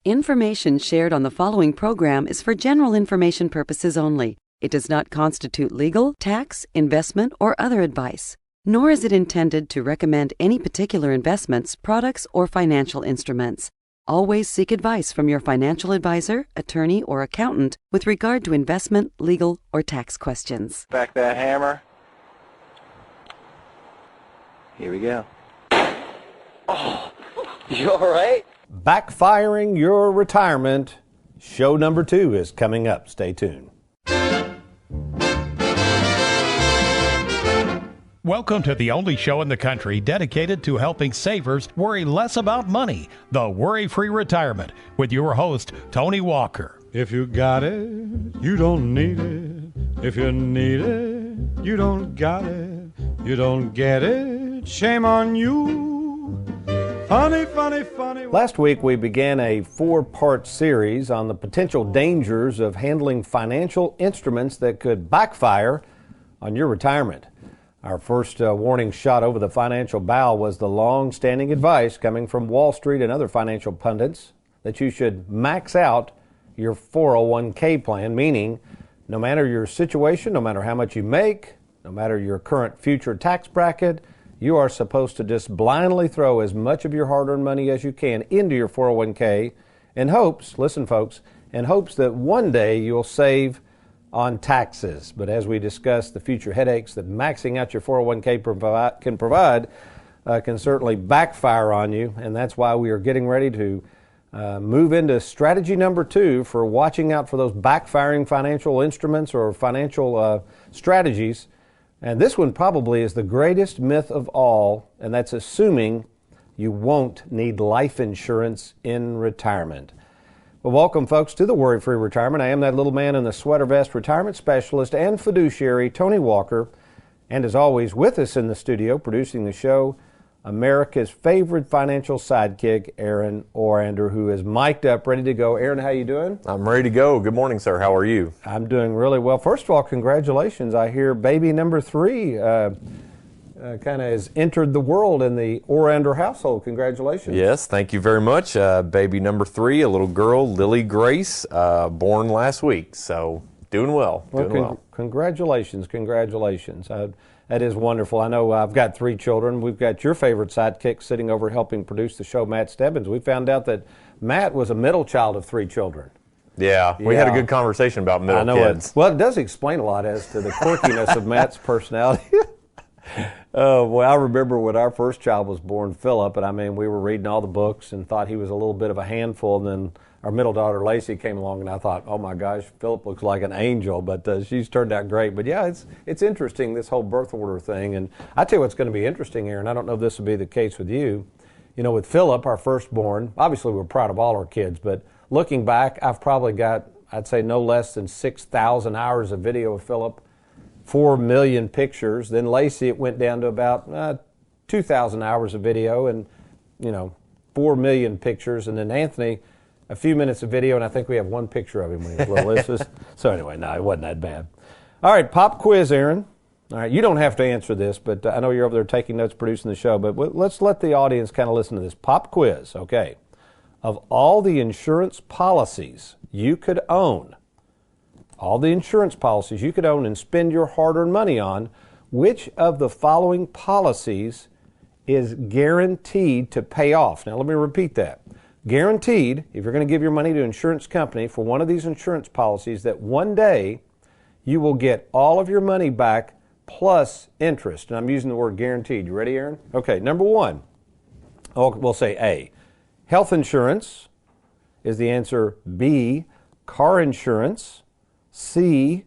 Information shared on the following program is for general information purposes only. It does not constitute legal, tax, investment, or other advice, nor is it intended to recommend any particular investments, products, or financial instruments. Always seek advice from your financial advisor, attorney, or accountant with regard to investment, legal, or tax questions. Back that hammer. Here we go. Oh, you all right? Backfiring Your Retirement. Show number 2 is coming up. Stay tuned. Welcome to the only show in the country dedicated to helping savers worry less about money, the Worry-Free Retirement, with your host, Tony Walker. If you got it, you don't need it. If you need it, you don't got it. You don't get it, shame on you. Funny, funny, funny. Last week we began a 4-part series on the potential dangers of handling financial instruments that could backfire on your retirement. Our first warning shot over the financial bow was the long-standing advice coming from Wall Street and other financial pundits that you should max out your 401k plan, meaning no matter your situation, no matter how much you make, no matter your current future tax bracket, you are supposed to just blindly throw as much of your hard-earned money as you can into your 401k in hopes, listen folks, in hopes that one day you'll save on taxes. But as we discussed, the future headaches that maxing out your 401k can provide can certainly backfire on you, and that's why we are getting ready to move into strategy number 2 for watching out for those backfiring financial instruments or financial strategies. And this one probably is the greatest myth of all, and that's assuming you won't need life insurance in retirement. Well, welcome, folks, to the Worry-Free Retirement. I am that little man in the sweater vest, retirement specialist and fiduciary, Tony Walker. And as always, with us in the studio, producing the show, America's favorite financial sidekick, Aaron Orander, who is mic'd up, ready to go. Aaron, how you doing? I'm ready to go. Good morning, sir. How are you? I'm doing really well. First of all, congratulations. I hear baby number 3 kind of has entered the world in the Orander household. Congratulations. Yes, thank you very much. Baby number 3, a little girl, Lily Grace, born last week. So doing well. Congratulations. That is wonderful. I know I've got 3 children. We've got your favorite sidekick sitting over helping produce the show, Matt Stebbins. We found out that Matt was a middle child of 3 children. Yeah, we had a good conversation about middle kids. Well, it does explain a lot as to the quirkiness of Matt's personality. Well, I remember when our first child was born, Philip, and I mean, we were reading all the books and thought he was a little bit of a handful, and then our middle daughter, Lacey, came along, and I thought, oh my gosh, Philip looks like an angel, but she's turned out great. But yeah, it's interesting, this whole birth order thing, and I tell you what's going to be interesting, Aaron, I don't know if this will be the case with you. You know, with Philip, our firstborn, obviously we're proud of all our kids, but looking back, I've probably got, I'd say, no less than 6,000 hours of video of Philip, 4 million pictures. Then Lacey, it went down to about 2,000 hours of video and, 4 million pictures. And then Anthony, a few minutes of video, and I think we have 1 picture of him when he was little. So anyway, no, it wasn't that bad. All right, pop quiz, Aaron. All right, you don't have to answer this, but I know you're over there taking notes, producing the show, but let's let the audience kind of listen to this. Pop quiz, okay. Of all the insurance policies you could own, and spend your hard-earned money on, which of the following policies is guaranteed to pay off? Now, let me repeat that. Guaranteed, if you're going to give your money to an insurance company for one of these insurance policies, that one day you will get all of your money back plus interest. And I'm using the word guaranteed. You ready, Aaron? Okay, number 1. We'll say A. Health insurance is the answer. B. Car insurance. C,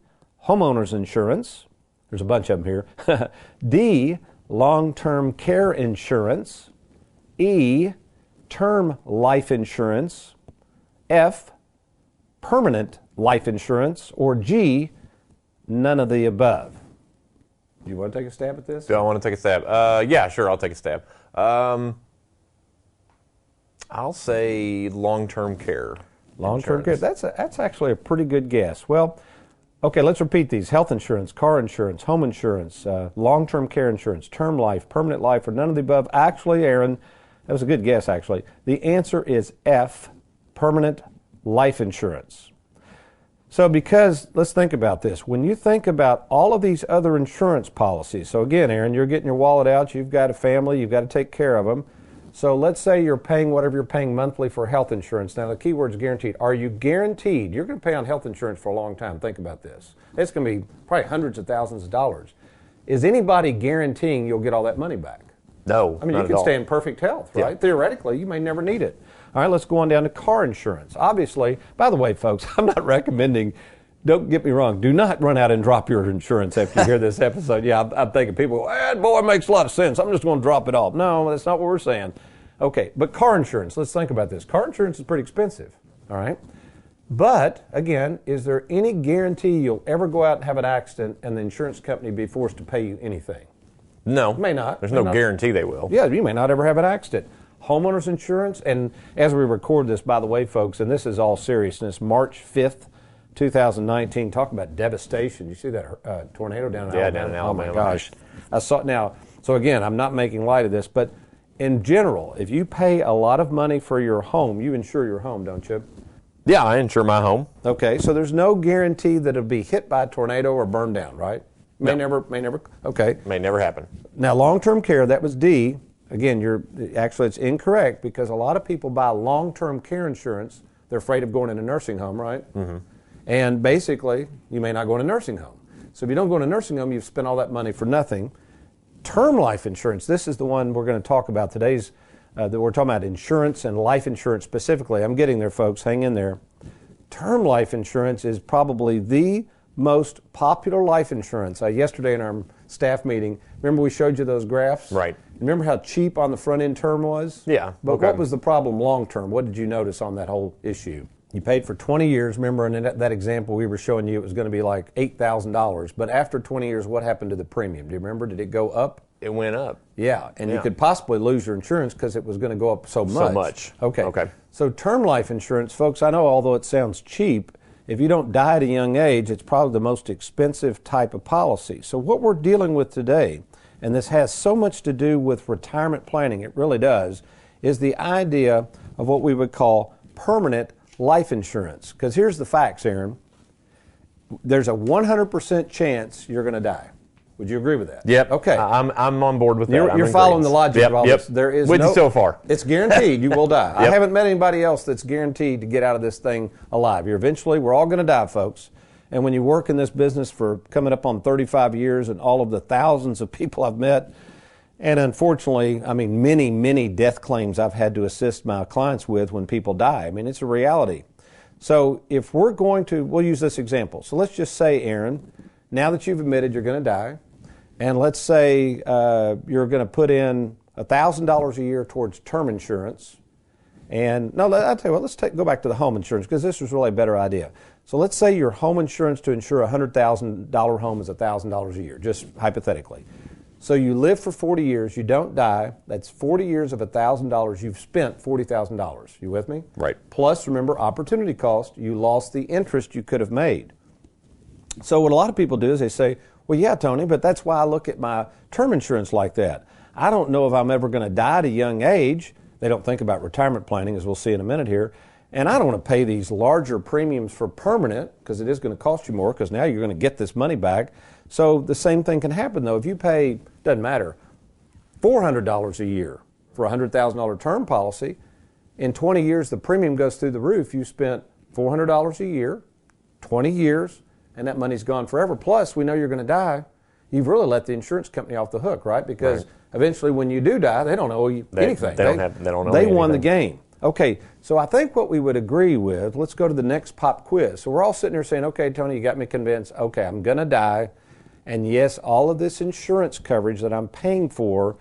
homeowners insurance. There's a bunch of them here. D, long-term care insurance. E, term life insurance. F, permanent life insurance. Or G, none of the above. Do you want to take a stab at this? Do I want to take a stab? Yeah, sure, I'll take a stab. I'll say long-term care. Long-term care. That's actually a pretty good guess. Well, okay, let's repeat these. Health insurance, car insurance, home insurance, long-term care insurance, term life, permanent life, or none of the above. Actually, Aaron, that was a good guess, actually. The answer is F, permanent life insurance. So because, let's think about this. When you think about all of these other insurance policies, so again, Aaron, you're getting your wallet out, you've got a family, you've got to take care of them. So let's say you're paying whatever you're paying monthly for health insurance. Now the key word is guaranteed. Are you guaranteed? You're going to pay on health insurance for a long time. Think about this. It's going to be probably hundreds of thousands of dollars. Is anybody guaranteeing you'll get all that money back? No, I mean, you can stay in perfect health, right? Yeah. Theoretically, you may never need it. All right, let's go on down to car insurance. Obviously, by the way, folks, I'm not recommending, don't get me wrong, do not run out and drop your insurance after you hear this episode. Yeah, I'm thinking people go, boy, it makes a lot of sense. I'm just going to drop it off. No, that's not what we're saying. Okay, but car insurance, let's think about this. Car insurance is pretty expensive, all right? But, again, is there any guarantee you'll ever go out and have an accident and the insurance company be forced to pay you anything? No. May not. There's no guarantee they will. Yeah, you may not ever have an accident. Homeowners insurance, and as we record this, by the way, folks, and this is all seriousness, March 5th, 2019, talk about devastation. You see that tornado down in Alabama? Yeah, down in Alabama. Oh, my gosh. I saw it now. So, again, I'm not making light of this, but in general, if you pay a lot of money for your home, you insure your home, don't you? Yeah, I insure my home. Okay, so there's no guarantee that it'll be hit by a tornado or burned down, right? May never, okay. May never happen. Now, long-term care, that was D. Again, actually it's incorrect because a lot of people buy long-term care insurance. They're afraid of going in a nursing home, right? Mm-hmm. And basically, you may not go in a nursing home. So if you don't go in a nursing home, you've spent all that money for nothing. Term life insurance, this is the one we're going to talk about today's, that we're talking about insurance and life insurance specifically. I'm getting there, folks. Hang in there. Term life insurance is probably the most popular life insurance. Yesterday in our staff meeting, remember we showed you those graphs? Right. Remember how cheap on the front end term was? Yeah. But what was the problem long term? What did you notice on that whole issue? You paid for 20 years. Remember in that example we were showing you it was going to be like $8,000. But after 20 years, what happened to the premium? Do you remember? Did it go up? It went up. Yeah, and you could possibly lose your insurance because it was going to go up so much. So much. Okay. So term life insurance, folks, I know although it sounds cheap, if you don't die at a young age, it's probably the most expensive type of policy. So what we're dealing with today, and this has so much to do with retirement planning, it really does, is the idea of what we would call permanent life insurance. Because here's the facts, Aaron. There's a 100% chance you're going to die. Would you agree with that? Yep. Okay. I'm on board with that. You're following the logic of all this. There is with you so far. It's guaranteed you will die. I haven't met anybody else that's guaranteed to get out of this thing alive. We're all going to die, folks. And when you work in this business for coming up on 35 years and all of the thousands of people I've met, and unfortunately, I mean, many, many death claims I've had to assist my clients with when people die. I mean, it's a reality. So if we're going to, we'll use this example. So let's just say, Aaron, now that you've admitted you're going to die, and let's say you're going to put in $1,000 a year towards term insurance. And no, I'll tell you what, let's go back to the home insurance because this was really a better idea. So let's say your home insurance to insure a $100,000 home is $1,000 a year, just hypothetically. So you live for 40 years, you don't die, that's 40 years of $1,000, you've spent $40,000. You with me? Right. Plus, remember, opportunity cost, you lost the interest you could have made. So what a lot of people do is they say, well, yeah, Tony, but that's why I look at my term insurance like that. I don't know if I'm ever going to die at a young age. They don't think about retirement planning, as we'll see in a minute here. And I don't want to pay these larger premiums for permanent because it is going to cost you more because now you're going to get this money back. So the same thing can happen, though. If you pay, doesn't matter, $400 a year for a $100,000 term policy, in 20 years the premium goes through the roof. You spent $400 a year, 20 years, and that money's gone forever. Plus, we know you're going to die. You've really let the insurance company off the hook, right? Because eventually when you do die, they don't owe you anything. They don't owe They anything. won the game. Okay, so I think what we would agree with, let's go to the next pop quiz. So we're all sitting here saying, okay, Tony, you got me convinced. Okay, I'm going to die. And yes, all of this insurance coverage that I'm paying for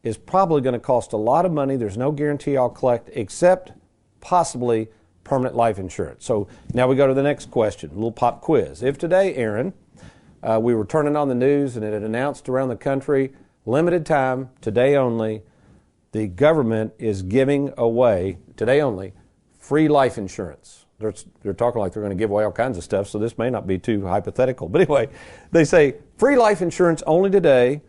is probably going to cost a lot of money. There's no guarantee I'll collect except possibly permanent life insurance. So now we go to the next question, a little pop quiz. If today, Aaron, we were turning on the news and it had announced around the country, limited time, today only, the government is giving away, today only, free life insurance. They're talking like they're going to give away all kinds of stuff, so this may not be too hypothetical. But anyway, they say free life insurance only today,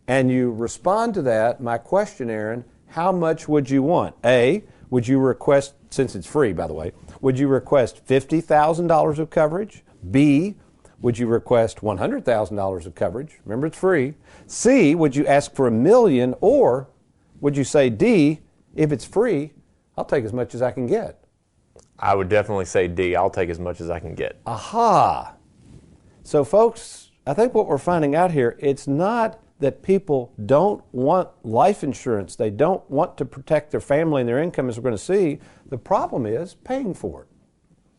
and you respond to that. My question, Aaron, how much would you want? A, would you request, since it's free, by the way, would you request $50,000 of coverage? B, would you request $100,000 of coverage? Remember, it's free. C, would you ask for $1 million? Or would you say, D, if it's free, I'll take as much as I can get? I would definitely say D. I'll take as much as I can get. Aha! So, folks, I think what we're finding out here, it's not that people don't want life insurance. They don't want to protect their family and their income, as we're going to see. The problem is paying for it.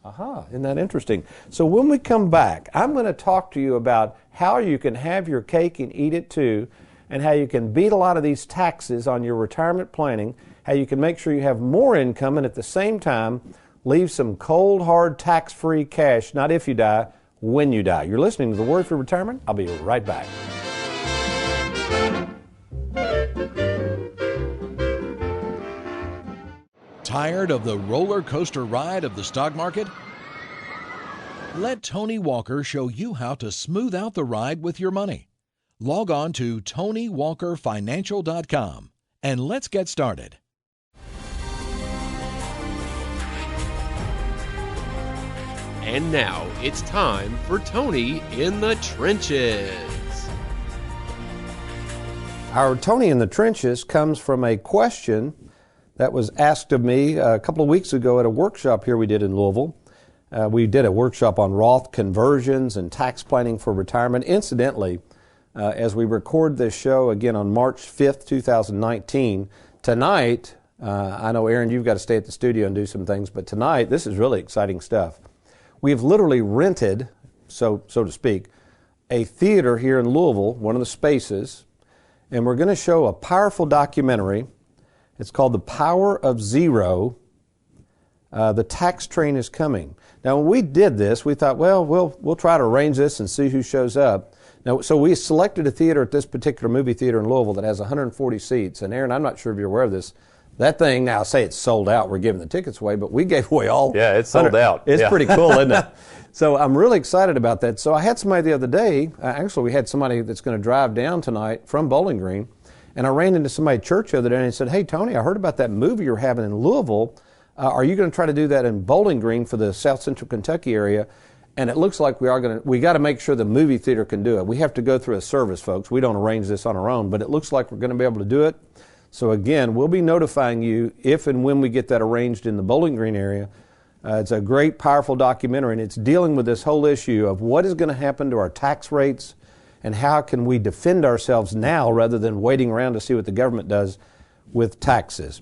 Aha, isn't that interesting? So when we come back, I'm going to talk to you about how you can have your cake and eat it too, and how you can beat a lot of these taxes on your retirement planning, how you can make sure you have more income and at the same time leave some cold, hard, tax-free cash, not if you die, when you die. You're listening to The Worry for Retirement. I'll be right back. Tired of the roller coaster ride of the stock market? Let Tony Walker show you how to smooth out the ride with your money. Log on to TonyWalkerFinancial.com and let's get started. And now it's time for Tony in the Trenches. Our Tony in the Trenches comes from a question that was asked of me a couple of weeks ago at a workshop here we did in Louisville. We did a workshop on Roth conversions and tax planning for retirement. Incidentally, as we record this show again on March 5th, 2019, tonight, I know, Aaron, you've got to stay at the studio and do some things, but tonight, this is really exciting stuff. We've literally rented, so to speak, a theater here in Louisville, one of the spaces, and we're going to show a powerful documentary. It's called The Power of Zero. The Tax Train is Coming. Now, when we did this, we thought, well, we'll try to arrange this and see who shows up. Now, so we selected a theater at this particular movie theater in Louisville that has 140 seats. And Aaron, I'm not sure if you're aware of this. That thing, now say it's sold out, we're giving the tickets away, but we gave away all. Yeah, it's sold out. It's yeah. pretty cool, isn't it? So I'm really excited about that. So I had somebody the other day, actually we had somebody that's going to drive down tonight from Bowling Green, and I ran into somebody at church the other day and he said, hey, Tony, I heard about that movie you're having in Louisville. Are you going to try to do that in Bowling Green for the South Central Kentucky area? And it looks like we got to make sure the movie theater can do it. We have to go through a service, folks. We don't arrange this on our own, but it looks like we're going to be able to do it. So again, we'll be notifying you if and when we get that arranged in the Bowling Green area. It's a great, powerful documentary, and it's dealing with this whole issue of what is going to happen to our tax rates and how can we defend ourselves now rather than waiting around to see what the government does with taxes.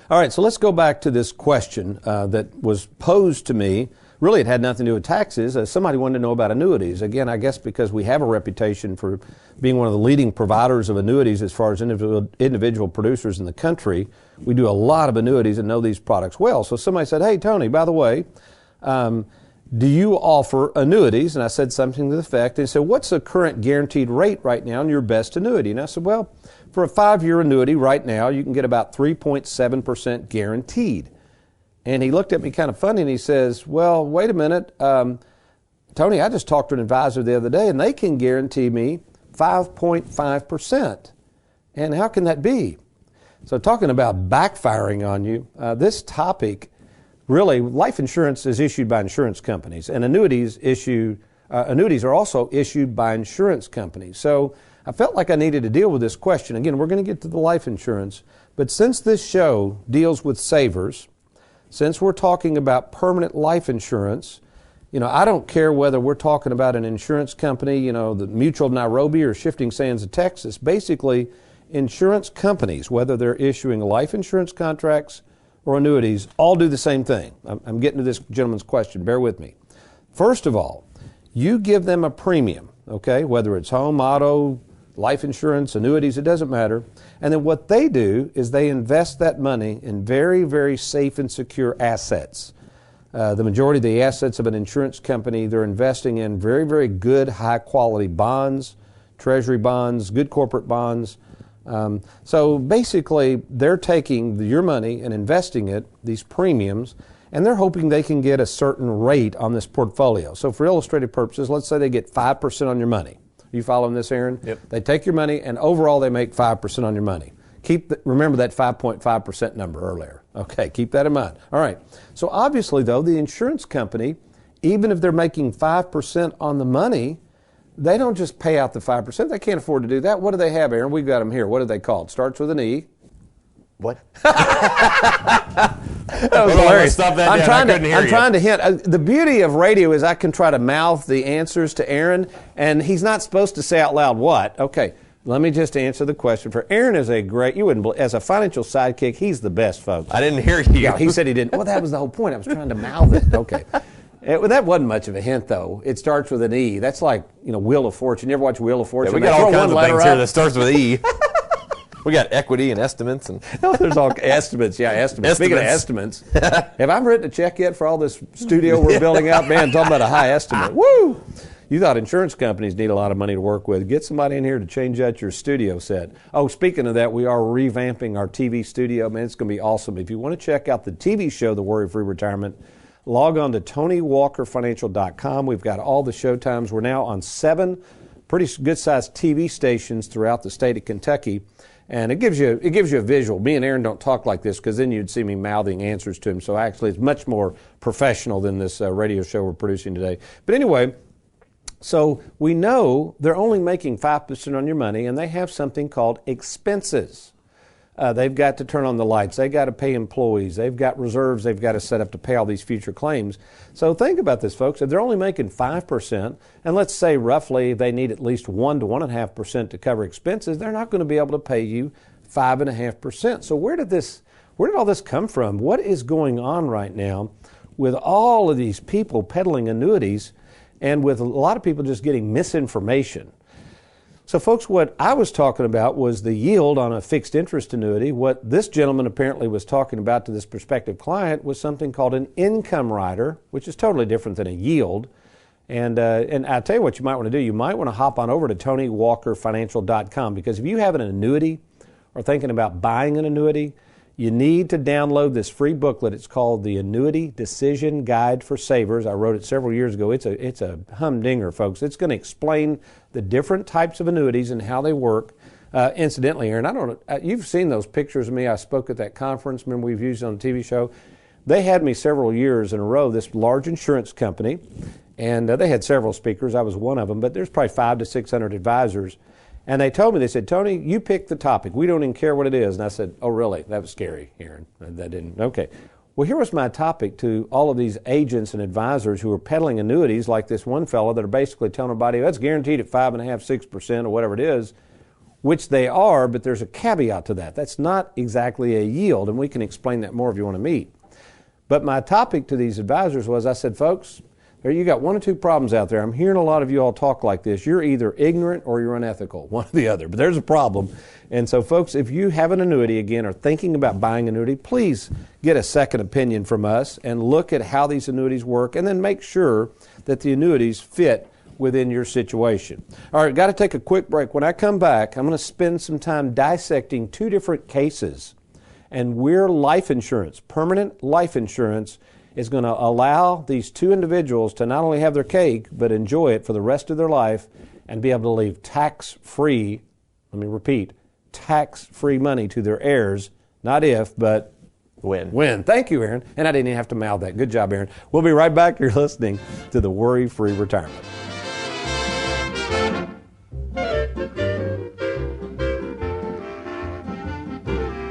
All right, so let's go back to this question that was posed to me. Really, it had nothing to do with taxes. Somebody wanted to know about annuities. Again, I guess because we have a reputation for being one of the leading providers of annuities as far as individual producers in the country. We do a lot of annuities and know these products well. So somebody said, hey, Tony, by the way, do you offer annuities? And I said something to the effect, and he said, what's the current guaranteed rate right now on your best annuity? And I said, well, for a 5-year annuity right now, you can get about 3.7% guaranteed. And he looked at me kind of funny and he says, well, wait a minute, Tony, I just talked to an advisor the other day and they can guarantee me 5.5%. And how can that be? So talking about backfiring on you, this topic, really, life insurance is issued by insurance companies, and annuities are also issued by insurance companies. So I felt like I needed to deal with this question. Again, we're going to get to the life insurance, but since this show deals with savers, since we're talking about permanent life insurance, I don't care whether we're talking about an insurance company, the Mutual of Nairobi or Shifting Sands of Texas. Basically, insurance companies, whether they're issuing life insurance contracts or annuities, all do the same thing. I'm getting to this gentleman's question. Bear with me. First of all, you give them a premium, okay, whether it's home, auto, life insurance, annuities, it doesn't matter. And then what they do is they invest that money in very, very safe and secure assets. The majority of the assets of an insurance company, they're investing in very, very good, high-quality bonds, treasury bonds, good corporate bonds. So basically, they're taking your money and investing it, these premiums, and they're hoping they can get a certain rate on this portfolio. So for illustrative purposes, let's say they get 5% on your money. You following this, Aaron? Yep. They take your money, and overall they make 5% on your money. Remember that 5.5% number earlier. Okay, keep that in mind. All right. So obviously, though, the insurance company, even if they're making 5% on the money, they don't just pay out the 5%. They can't afford to do that. What do they have, Aaron? We've got them here. What are they called? Starts with an E. What? That was hilarious. Stop that I'm trying to hint. The beauty of radio is I can try to mouth the answers to Aaron, and he's not supposed to say out loud what. Okay, let me just answer the question. For Aaron is a great, you wouldn't believe, as a financial sidekick, he's the best, folks. I didn't hear you. Yeah, he said he didn't. Well, that was the whole point. I was trying to mouth it. Okay. That wasn't much of a hint, though. It starts with an E. That's like, Wheel of Fortune. You ever watch Wheel of Fortune? Yeah, we got all kinds of things here that starts with E. We got equity and estimates. There's all estimates. Yeah, estimates. Speaking of estimates, have I written a check yet for all this studio we're building out? Man, talking about a high estimate. Woo! You thought insurance companies need a lot of money to work with. Get somebody in here to change out your studio set. Oh, speaking of that, we are revamping our TV studio. Man, it's going to be awesome. If you want to check out the TV show, The Worry-Free Retirement, log on to TonyWalkerFinancial.com. We've got all the show times. We're now on 7 pretty good-sized TV stations throughout the state of Kentucky. And it gives you a visual. Me and Aaron don't talk like this because then you'd see me mouthing answers to him. So actually it's much more professional than this radio show we're producing today. But anyway, so we know they're only making 5% on your money, and they have something called expenses. They've got to turn on the lights. They've got to pay employees. They've got reserves they've got to set up to pay all these future claims. So think about this, folks. If they're only making 5%, and let's say roughly they need at least 1 to 1.5% to cover expenses, they're not going to be able to pay you 5.5%. So where did all this come from? What is going on right now with all of these people peddling annuities and with a lot of people just getting misinformation? So, folks, what I was talking about was the yield on a fixed interest annuity. What this gentleman apparently was talking about to this prospective client was something called an income rider, which is totally different than a yield. And I tell you what you might want to do. You might want to hop on over to TonyWalkerFinancial.com, because if you have an annuity or thinking about buying an annuity, you need to download this free booklet. It's called the Annuity Decision Guide for Savers. I wrote it several years ago. It's a humdinger, folks. It's going to explain the different types of annuities and how they work. Incidentally, Aaron, you've seen those pictures of me. I spoke at that conference. Remember, we've used it on the TV show. They had me several years in a row, this large insurance company, and they had several speakers. I was one of them, but there's probably 500 to 600 advisors. And they told me, they said, Tony, you pick the topic. We don't even care what it is. And I said, oh, really? That was scary, Aaron. That didn't. Okay. Well, here was my topic to all of these agents and advisors who are peddling annuities like this one fellow that are basically telling everybody, that's guaranteed at 5.5%, 6% or whatever it is, which they are, but there's a caveat to that. That's not exactly a yield, and we can explain that more if you want to meet. But my topic to these advisors was, I said, folks, you got 1 or 2 problems out there. I'm hearing a lot of you all talk like this. You're either ignorant or you're unethical, one or the other. But there's a problem. And so, folks, if you have an annuity, again, or thinking about buying an annuity, please get a second opinion from us and look at how these annuities work, and then make sure that the annuities fit within your situation. All right, got to take a quick break. When I come back, I'm going to spend some time dissecting 2 different cases and where life insurance, permanent life insurance, is going to allow these 2 individuals to not only have their cake, but enjoy it for the rest of their life and be able to leave tax-free, let me repeat, tax-free money to their heirs, not if, but when. Thank you, Aaron. And I didn't even have to mouth that. Good job, Aaron. We'll be right back. You're listening to the Worry-Free Retirement.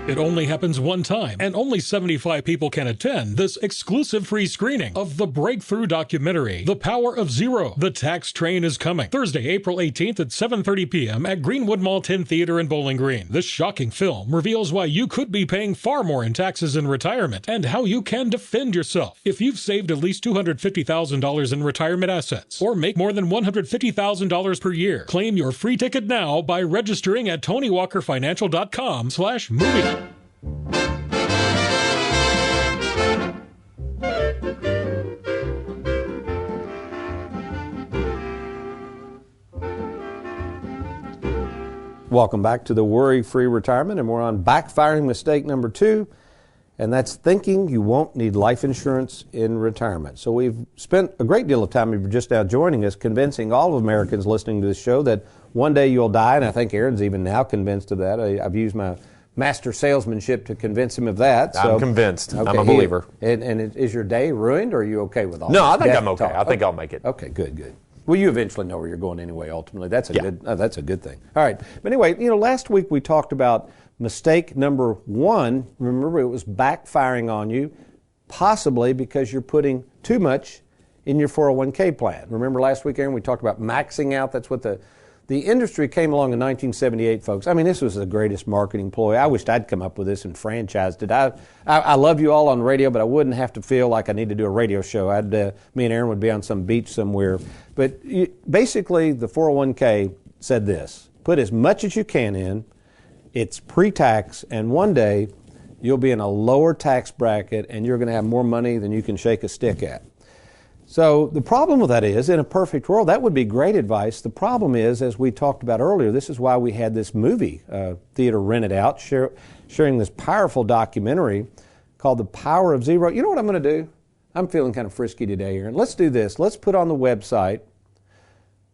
It only happens one time, and only 75 people can attend this exclusive free screening of the breakthrough documentary, The Power of Zero. The Tax Train is coming. Thursday, April 18th at 7:30 p.m. at Greenwood Mall 10 Theater in Bowling Green. This shocking film reveals why you could be paying far more in taxes in retirement and how you can defend yourself. If you've saved at least $250,000 in retirement assets or make more than $150,000 per year, claim your free ticket now by registering at TonyWalkerFinancial.com/movie. Welcome back to the Worry-Free Retirement, and we're on backfiring mistake number 2, and that's thinking you won't need life insurance in retirement. So we've spent a great deal of time, if you're just now joining us, convincing all of Americans listening to this show that one day you'll die, and I think Aaron's even now convinced of that. I've used my master salesmanship to convince him of that. I'm convinced. Okay, I'm a believer. And is your day ruined, or are you okay with all No, this I think I'm okay. talk? I think I'll make it. Okay, good. Well, you eventually know where you're going anyway, ultimately. That's a good thing. All right. But anyway, last week we talked about mistake number 1. Remember, it was backfiring on you, possibly because you're putting too much in your 401k plan. Remember last week, Aaron, we talked about maxing out. That's what the industry came along in 1978, folks. I mean, this was the greatest marketing ploy. I wished I'd come up with this and franchised it. I love you all on radio, but I wouldn't have to feel like I need to do a radio show. Me and Aaron would be on some beach somewhere. But basically, the 401k said this: put as much as you can in. It's pre-tax, and one day you'll be in a lower tax bracket, and you're going to have more money than you can shake a stick at. So the problem with that is, in a perfect world, that would be great advice. The problem is, as we talked about earlier, this is why we had this movie theater rented out, sharing this powerful documentary called The Power of Zero. You know what I'm going to do? I'm feeling kind of frisky today, Aaron. Let's do this. Let's put on the website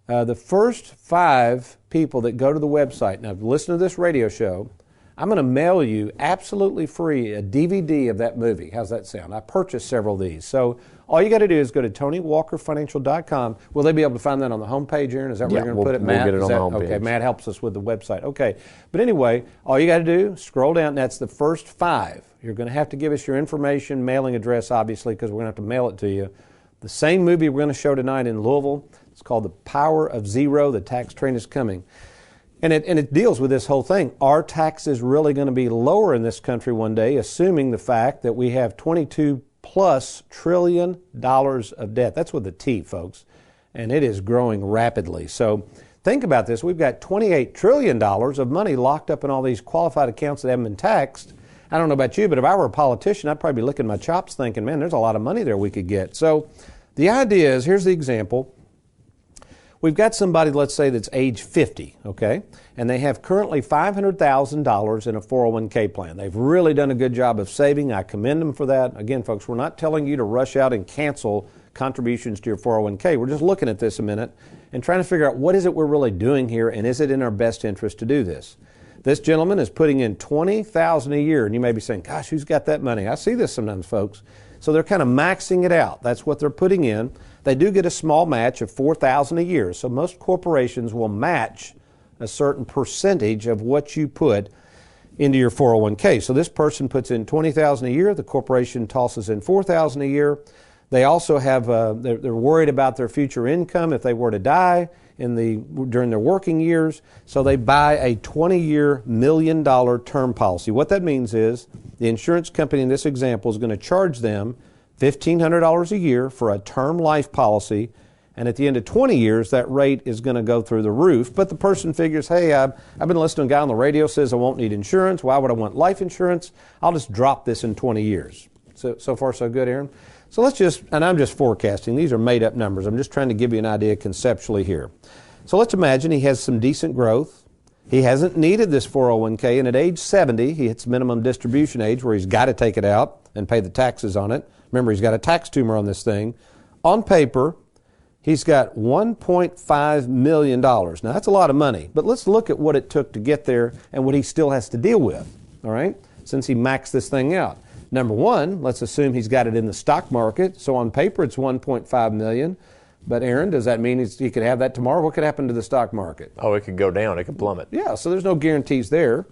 the first 5 people that go to the website. Now, listen to this radio show. I'm going to mail you absolutely free a DVD of that movie. How's that sound? I purchased several of these. So all you got to do is go to TonyWalkerFinancial.com. Will they be able to find that on the homepage, Aaron? Is that where you're going to put it, Matt? We'll get it on the homepage. Okay, Matt helps us with the website. Okay. But anyway, all you got to do, scroll down. That's the first 5. You're going to have to give us your information, mailing address, obviously, because we're going to have to mail it to you. The same movie we're going to show tonight in Louisville. It's called The Power of Zero. The Tax Train is Coming. And it deals with this whole thing. Are taxes really going to be lower in this country one day, assuming the fact that we have $22+ trillion of debt? That's with a T, folks. And it is growing rapidly. So think about this. We've got $28 trillion of money locked up in all these qualified accounts that haven't been taxed. I don't know about you, but if I were a politician, I'd probably be licking my chops thinking, man, there's a lot of money there we could get. So the idea is, here's the example. We've got somebody, let's say, that's age 50, okay, and they have currently $500,000 in a 401k plan. They've really done a good job of saving. I commend them for that. Again, folks, we're not telling you to rush out and cancel contributions to your 401k. We're just looking at this a minute and trying to figure out what is it we're really doing here, and is it in our best interest to do this? This gentleman is putting in $20,000 a year, and you may be saying, gosh, who's got that money? I see this sometimes, folks. So they're kind of maxing it out. That's what they're putting in. They do get a small match of $4,000 a year. So most corporations will match a certain percentage of what you put into your 401k. So this person puts in $20,000 a year. The corporation tosses in $4,000 a year. They also have they're worried about their future income if they were to die during their working years. So they buy a 20-year $1 million term policy. What that means is the insurance company in this example is going to charge them $1,500 a year for a term life policy, and at the end of 20 years, that rate is going to go through the roof. But the person figures, hey, I've been listening to a guy on the radio says I won't need insurance. Why would I want life insurance? I'll just drop this in 20 years. So far, so good, Aaron? So and I'm just forecasting. These are made-up numbers. I'm just trying to give you an idea conceptually here. So let's imagine he has some decent growth. He hasn't needed this 401k, and at age 70, he hits minimum distribution age where he's got to take it out and pay the taxes on it. Remember, he's got a tax tumor on this thing. On paper, he's got $1.5 million. Now, that's a lot of money, but let's look at what it took to get there and what he still has to deal with, all right, since he maxed this thing out. Number one, let's assume he's got it in the stock market. So on paper, it's $1.5 million. But Aaron, does that mean he could have that tomorrow? What could happen to the stock market? Oh, it could go down. It could plummet. Yeah, so there's no guarantees there.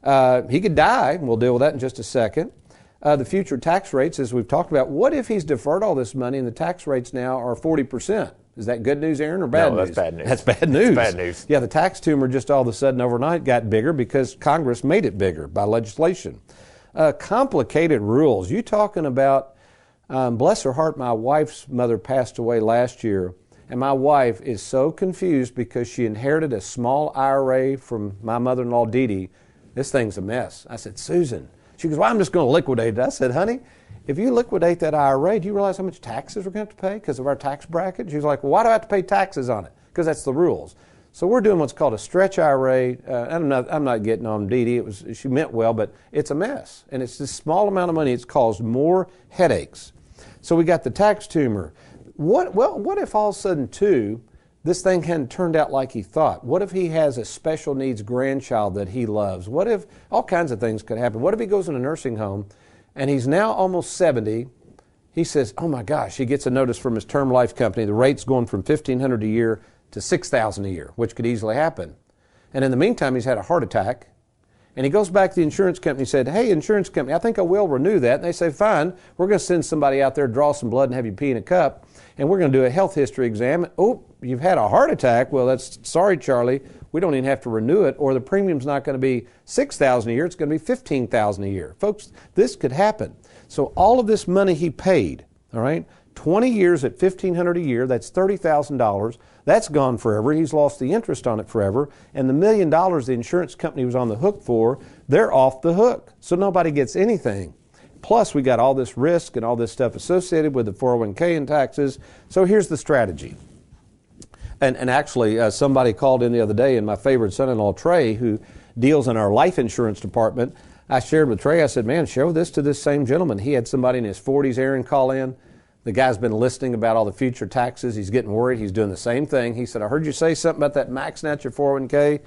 He could die, and we'll deal with that in just a second. The future tax rates, as we've talked about, what if he's deferred all this money and the tax rates now are 40%? Is that good news, Aaron, or bad news? No, that's bad news. That's bad news. That's bad news. Yeah, the tax tumor just all of a sudden overnight got bigger because Congress made it bigger by legislation. Complicated rules. You talking about, bless her heart, my wife's mother passed away last year, and my wife is so confused because she inherited a small IRA from my mother-in-law, Dee Dee. This thing's a mess. I said, Susan. She goes, well, I'm just going to liquidate it. I said, honey, if you liquidate that IRA, do you realize how much taxes we're going to have to pay because of our tax bracket? She was like, well, why do I have to pay taxes on it? Because that's the rules. So we're doing what's called a stretch IRA. I'm not getting on Dee Dee. She meant well, but it's a mess. And it's this small amount of money. It's caused more headaches. So we got the tax tumor. What if all of a sudden, too, this thing hadn't turned out like he thought? What if he has a special needs grandchild that he loves? What if all kinds of things could happen? What if he goes in a nursing home and he's now almost 70? He says, oh my gosh, he gets a notice from his term life company. The rate's going from $1,500 a year to $6,000 a year, which could easily happen. And in the meantime, he's had a heart attack. And he goes back to the insurance company and said, hey, insurance company, I think I will renew that. And they say, fine, we're going to send somebody out there, draw some blood and have you pee in a cup. And we're going to do a health history exam. Oh, you've had a heart attack. Well, that's sorry, Charlie. We don't even have to renew it, or the premium's not going to be $6,000 a year. It's going to be $15,000 a year. Folks, this could happen. So all of this money he paid, all right, 20 years at $1,500 a year, that's $30,000. That's gone forever. He's lost the interest on it forever. And the $1 million the insurance company was on the hook for, they're off the hook. So nobody gets anything. Plus, we got all this risk and all this stuff associated with the 401k and taxes. So here's the strategy. And actually, somebody called in the other day, and my favorite son-in-law, Trey, who deals in our life insurance department, I shared with Trey, I said, man, show this to this same gentleman. He had somebody in his 40s, Aaron, call in. The guy's been listening about all the future taxes. He's getting worried. He's doing the same thing. He said, I heard you say something about that maxing out your 401k.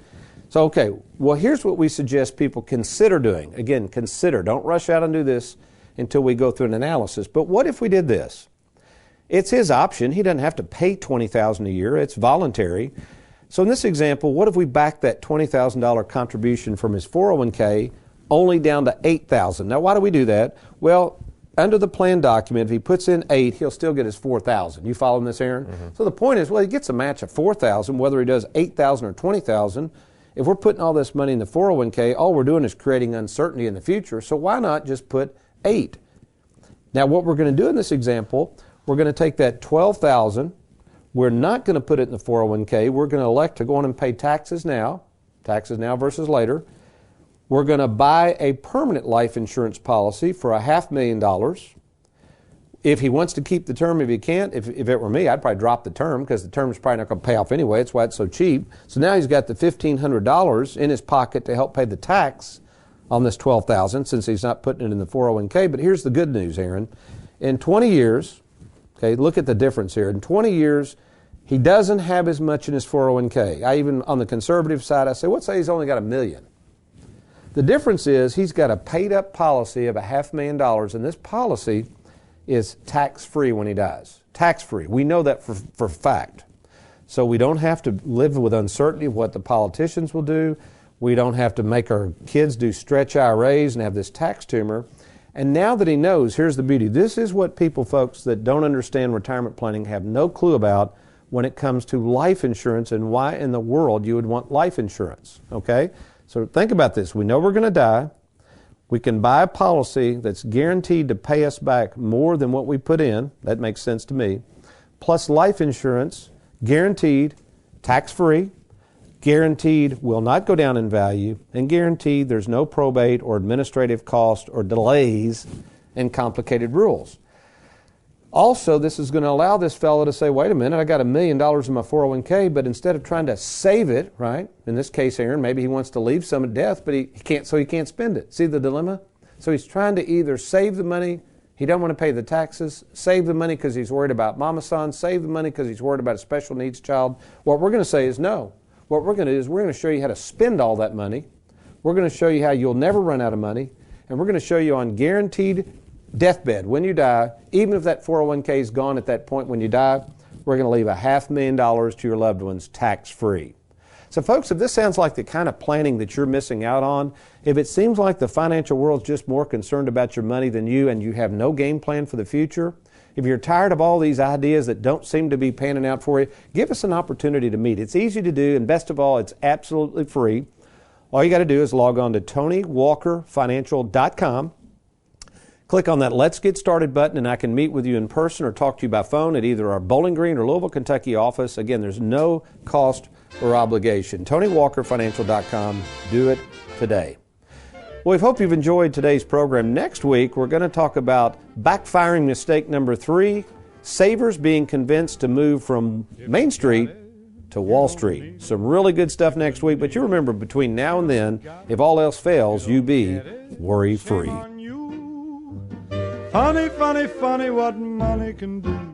So, okay, well, here's what we suggest people consider doing. Again, consider. Don't rush out and do this until we go through an analysis. But what if we did this? It's his option. He doesn't have to pay $20,000 a year. It's voluntary. So in this example, what if we back that $20,000 contribution from his 401k only down to $8,000? Now, why do we do that? Well, under the plan document, if he puts in 8, he'll still get his 4,000. You following this, Aaron? Mm-hmm. So the point is, well, he gets a match of 4,000, whether he does 8,000 or 20,000. If we're putting all this money in the 401k, all we're doing is creating uncertainty in the future. So why not just put 8? Now, what we're going to do in this example, we're going to take that 12,000. We're not going to put it in the 401k. We're going to elect to go on and pay taxes now versus later. We're going to buy a permanent life insurance policy for $500,000. If he wants to keep the term, if he can't, if it were me, I'd probably drop the term because the term is probably not going to pay off anyway. That's why it's so cheap. So now he's got the $1,500 in his pocket to help pay the tax on this $12,000 since he's not putting it in the 401k. But here's the good news, Aaron. In 20 years, okay, look at the difference here. In 20 years, he doesn't have as much in his 401k. I even, on the conservative side, I say, let's say he's only got $1 million. The difference is he's got a paid-up policy of $500,000, and this policy is tax-free when he dies. Tax-free. We know that for fact. So we don't have to live with uncertainty of what the politicians will do. We don't have to make our kids do stretch IRAs and have this tax tumor. And now that he knows, here's the beauty. This is what people, folks, that don't understand retirement planning have no clue about when it comes to life insurance and why in the world you would want life insurance, okay? So think about this. We know we're going to die. We can buy a policy that's guaranteed to pay us back more than what we put in. That makes sense to me. Plus life insurance, guaranteed, tax-free, guaranteed will not go down in value, and guaranteed there's no probate or administrative cost or delays and complicated rules. Also, this is going to allow this fellow to say, wait a minute, I got $1 million in my 401k, but instead of trying to save it, right, in this case, Aaron, maybe he wants to leave some at death, but he can't, so he can't spend it. See the dilemma? So he's trying to either save the money, he doesn't want to pay the taxes, save the money because he's worried about mama-san, save the money because he's worried about a special needs child. What we're going to say is no. What we're going to do is we're going to show you how to spend all that money. We're going to show you how you'll never run out of money, and we're going to show you on guaranteed deathbed, when you die, even if that 401k is gone at that point when you die, we're going to leave $500,000 to your loved ones tax-free. So folks, if this sounds like the kind of planning that you're missing out on, if it seems like the financial world's just more concerned about your money than you and you have no game plan for the future, if you're tired of all these ideas that don't seem to be panning out for you, give us an opportunity to meet. It's easy to do, and best of all, it's absolutely free. All you got to do is log on to TonyWalkerFinancial.com. Click on that Let's Get Started button, and I can meet with you in person or talk to you by phone at either our Bowling Green or Louisville, Kentucky office. Again, there's no cost or obligation. TonyWalkerFinancial.com. Do it today. Well, we hope you've enjoyed today's program. Next week, we're going to talk about backfiring mistake number 3, savers being convinced to move from Main Street to Wall Street. Some really good stuff next week, but you remember, between now and then, if all else fails, you be worry-free. Funny, funny, funny what money can do.